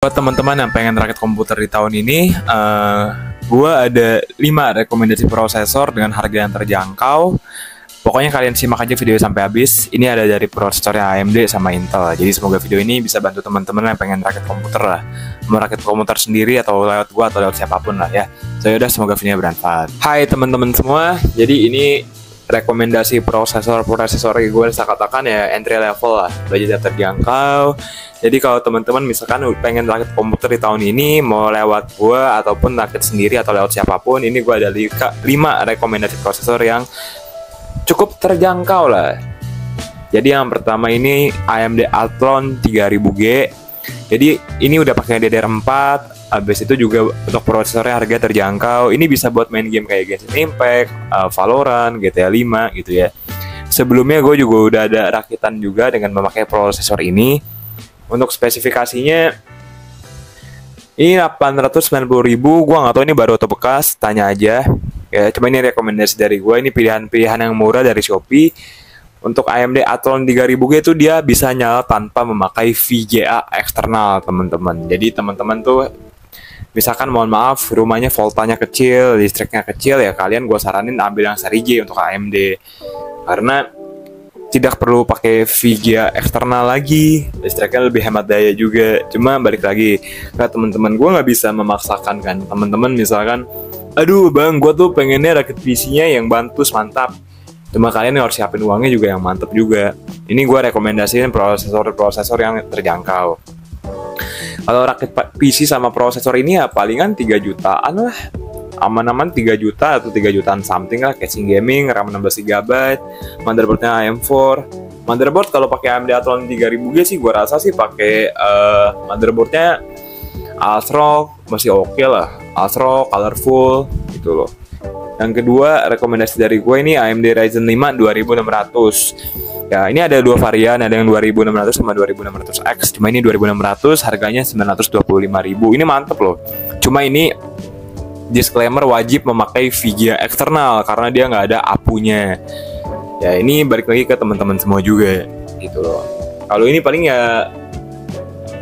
Buat teman-teman yang pengen rakit komputer di tahun ini, gue ada 5 rekomendasi prosesor dengan harga yang terjangkau. Pokoknya kalian simak aja video sampai habis. Ini ada dari prosesornya AMD sama Intel. Jadi semoga video ini bisa bantu teman-teman yang pengen rakit komputer lah. Mau rakit komputer sendiri atau lewat gue atau lewat siapapun lah ya. So yaudah, semoga videonya bermanfaat. Hai teman-teman semua. Jadi ini rekomendasi prosesor gue bisa katakan ya entry level lah, budget terjangkau. Jadi kalau teman-teman misalkan pengen rakit komputer di tahun ini, mau lewat gue ataupun rakit sendiri atau lewat siapapun, ini gue ada 5 rekomendasi prosesor yang cukup terjangkau lah. Jadi yang pertama ini AMD Athlon 3000G. Jadi ini udah pakai DDR4. Habis itu juga untuk prosesornya harga terjangkau. Ini bisa buat main game kayak Genshin Impact, Valorant, GTA 5 gitu ya. Sebelumnya gue juga udah ada rakitan juga dengan memakai prosesor ini. Untuk spesifikasinya ini 890.000. Gue nggak tahu ini baru atau bekas, tanya aja. Ya, cuma ini rekomendasi dari gue. Ini pilihan-pilihan yang murah dari Shopee. Untuk AMD Athlon 3000G itu dia bisa nyala tanpa memakai VGA eksternal, teman-teman. Jadi teman-teman tuh misalkan mohon maaf rumahnya voltanya kecil, listriknya kecil, ya kalian gue saranin ambil yang seri G untuk AMD. Karena tidak perlu pakai VGA eksternal lagi, listriknya lebih hemat daya juga. Cuma balik lagi ke teman-teman, gue nggak bisa memaksakan kan. Teman-teman misalkan, aduh bang, gue tuh pengennya rakit PC-nya yang bantus mantap. Cuma kalian harus siapin uangnya juga yang mantap juga. Ini gue rekomendasiin prosesor yang terjangkau. Kalau rakit PC sama prosesor ini ya palingan 3 jutaan lah. Aman-aman 3 juta atau 3 jutaan something lah. Casing gaming, RAM 16GB, motherboardnya AM4. Motherboard kalau pakai AMD Athlon 3000G sih gue rasa sih pakai motherboardnya ASRock masih oke lah. ASRock, colorful gitu loh. Yang kedua rekomendasi dari gue ini AMD Ryzen 5 2600. Ya, ini ada 2 varian, ada yang 2600 sama 2600X. Cuma ini 2600, harganya 925.000. Ini mantep loh. Cuma ini disclaimer wajib memakai VGA eksternal karena dia nggak ada APU-nya. Ya, ini balik lagi ke teman-teman semua juga gitu loh. Kalau ini paling ya,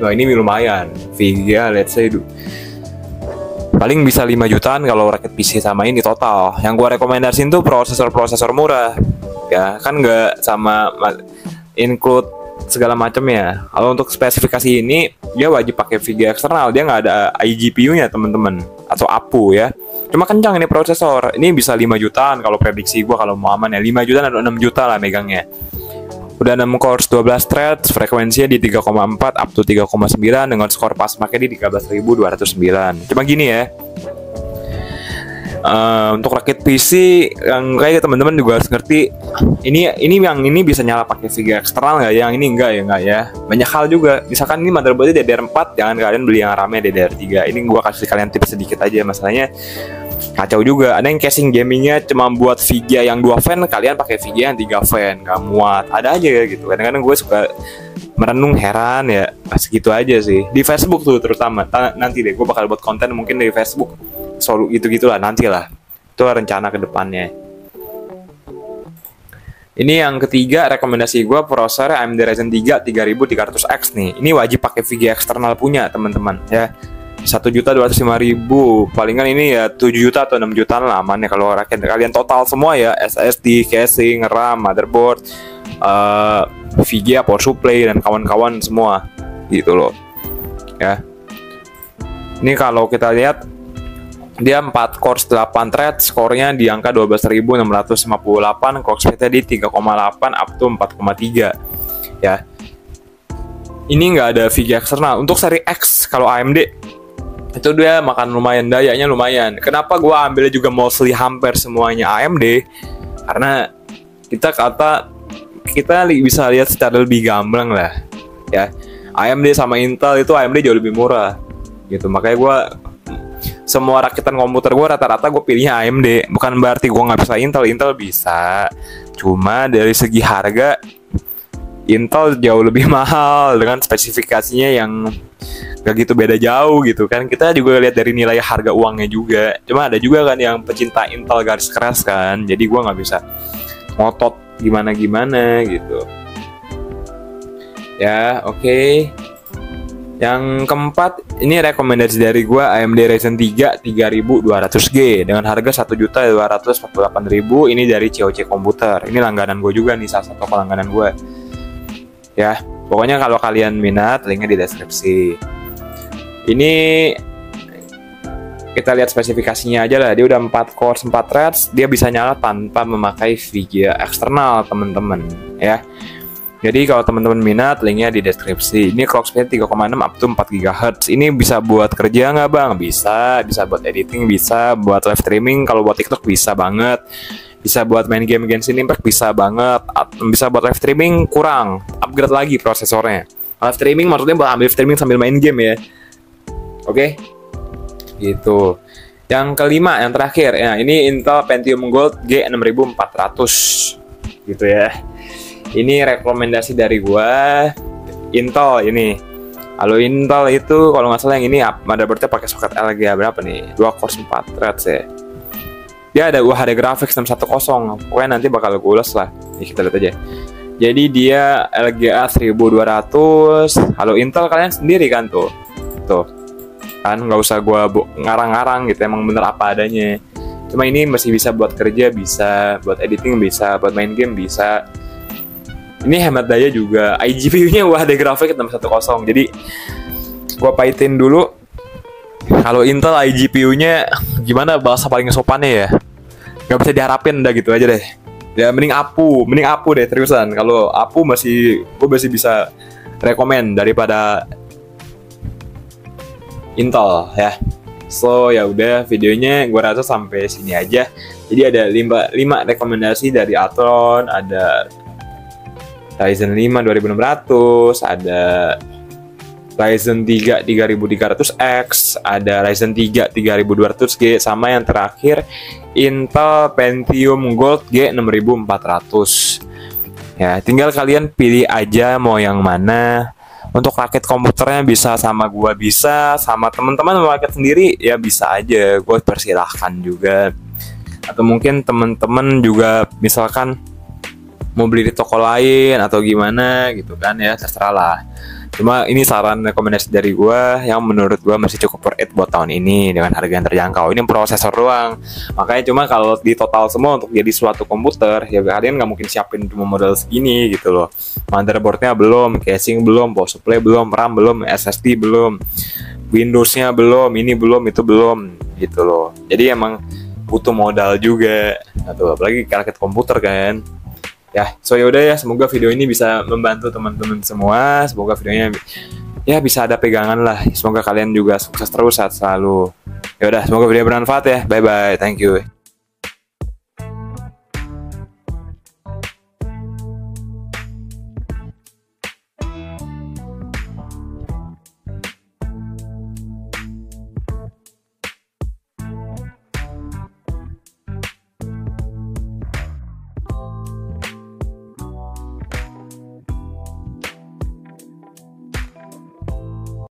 wah ini lumayan. VGA let's say paling bisa 5 jutaan kalau rakit PC sama ini total. Yang gue rekomendasiin tuh prosesor murah. Ya kan nggak sama include segala macamnya. Kalau untuk spesifikasi ini dia wajib pakai VGA eksternal, dia nggak ada iGPU-nya teman-teman atau APU ya. Cuma kencang ini prosesor. Ini bisa 5 jutaan kalau prediksi gue, kalau mau aman ya 5 jutaan atau 6 juta lah megangnya. Udah 6 cores 12 threads, frekuensinya di 3,4 up to 3,9 dengan skor pas pakai di 13.209. Cuma gini ya. Untuk rakit PC yang kayak teman-teman juga harus ngerti ini yang ini bisa nyala pakai VGA eksternal nggak ya, yang ini enggak ya. Banyak hal juga, misalkan ini motherboardnya DDR4, jangan kalian beli yang RAM-nya DDR3. Ini gua kasih kalian tips sedikit aja, masalahnya kacau juga. Ada yang casing gamingnya cuma buat VGA yang 2 fan, kalian pakai VGA yang 3 fan, nggak muat. Ada aja gitu. Kadang-kadang gue suka merenung, heran ya, segitu aja sih. Di Facebook tuh terutama, nanti deh gue bakal buat konten mungkin dari Facebook soal gitu-gitulah, nantilah. Itu rencana ke depannya. Ini yang ketiga rekomendasi gue, prosesor AMD Ryzen 3 3300X nih. Ini wajib pakai VGA eksternal punya teman-teman ya. 1.205.000, palingan ini ya 7 juta atau 6 jutaan lah amannya kalau rakit kalian total semua ya, SSD, casing, RAM, motherboard, VGA, power supply dan kawan-kawan semua gitu loh ya. Ini kalau kita lihat dia 4 cores 8 thread, skornya di angka 12.658, clock speednya di 3,8 up to 4,3 ya. Ini nggak ada VGA eksternal. Untuk seri X kalau AMD itu dia makan lumayan, dayanya lumayan. Kenapa gue ambilnya juga mostly hampir semuanya AMD? Karena kita bisa lihat secara lebih gamblang lah ya. AMD sama Intel itu AMD jauh lebih murah gitu. Makanya gue semua rakitan komputer gue rata-rata gue pilihnya AMD. Bukan berarti gue nggak bisa Intel bisa. Cuma dari segi harga Intel jauh lebih mahal dengan spesifikasinya yang gak gitu beda jauh gitu kan. Kita juga lihat dari nilai harga uangnya juga. Cuma ada juga kan yang pecinta Intel garis keras kan. Jadi gue nggak bisa ngotot gimana gitu. Ya oke. Yang keempat, ini rekomendasi dari gua AMD Ryzen 3 3200G dengan harga 1.248.000. Ini dari COC Komputer. Ini langganan gue juga nih, salah satu langganan gue. Ya, pokoknya kalau kalian minat, linknya di deskripsi. Ini kita lihat spesifikasinya aja lah. Dia udah 4 core 4 threads, dia bisa nyala tanpa memakai VGA eksternal, teman-teman, ya. Jadi kalau teman-teman minat, linknya di deskripsi. Ini clock speed 3,6 up to 4 GHz. Ini bisa buat kerja nggak bang? Bisa buat editing, bisa buat live streaming. Kalau buat TikTok bisa banget. Bisa buat main game Genshin Impact bisa banget. Bisa buat live streaming kurang. Upgrade lagi prosesornya. Live streaming maksudnya buat ambil streaming sambil main game ya. Oke? Gitu. Yang kelima, yang terakhir, ya ini Intel Pentium Gold G6400. Gitu ya. Ini rekomendasi dari gua Intel ini. Kalau Intel itu kalau nggak salah yang ini motherboardnya pakai soket LGA berapa nih? 2 core 4 threads ya. Dia ada UHD graphics 610. Pokoknya nanti bakal gue ulas lah. Nih, kita lihat aja. Jadi dia LGA 1200. Kalau Intel kalian sendiri kan tuh. Tuh. Kan nggak usah gua ngarang-ngarang gitu, emang bener apa adanya. Cuma ini masih bisa buat kerja, bisa buat editing, bisa buat main game, bisa. Ini hemat daya juga. iGPU-nya UHD grafik 610. Jadi gua pahitin dulu. Kalau Intel iGPU-nya gimana bahasa paling sopannya ya? Gak bisa diharapin, udah gitu aja deh. Ya mending Apu deh seriusan. Kalau Apu gua masih bisa rekomen daripada Intel ya. So ya udah, videonya gua rasa sampai sini aja. Jadi ada 5 rekomendasi dari Athlon, ada Ryzen 5 2600, ada Ryzen 3 3300X, ada Ryzen 3 3200G, sama yang terakhir Intel Pentium Gold G6400. Ya, tinggal kalian pilih aja mau yang mana. Untuk rakit komputernya bisa sama gua, bisa sama teman-teman mau rakit sendiri ya bisa aja, gua persilahkan juga. Atau mungkin teman-teman juga misalkan mau beli di toko lain atau gimana gitu kan ya, terserah lah. Cuma ini saran rekomendasi dari gua yang menurut gua masih cukup worth it buat tahun ini dengan harga yang terjangkau. Ini prosesor doang. Makanya cuma kalau di total semua untuk jadi suatu komputer ya kalian nggak mungkin siapin cuma modal segini gitu loh. Motherboardnya belum, casing belum, power supply belum, RAM belum, SSD belum, Windowsnya belum, ini belum, itu belum gitu loh. Jadi emang butuh modal juga. Atau apalagi rakit komputer kan. Ya, so yaudah ya, semoga video ini bisa membantu teman-teman semua. Semoga videonya ya bisa ada pegangan lah. Semoga kalian juga sukses terus saat selalu. Ya udah, semoga video bermanfaat ya. Bye bye, thank you.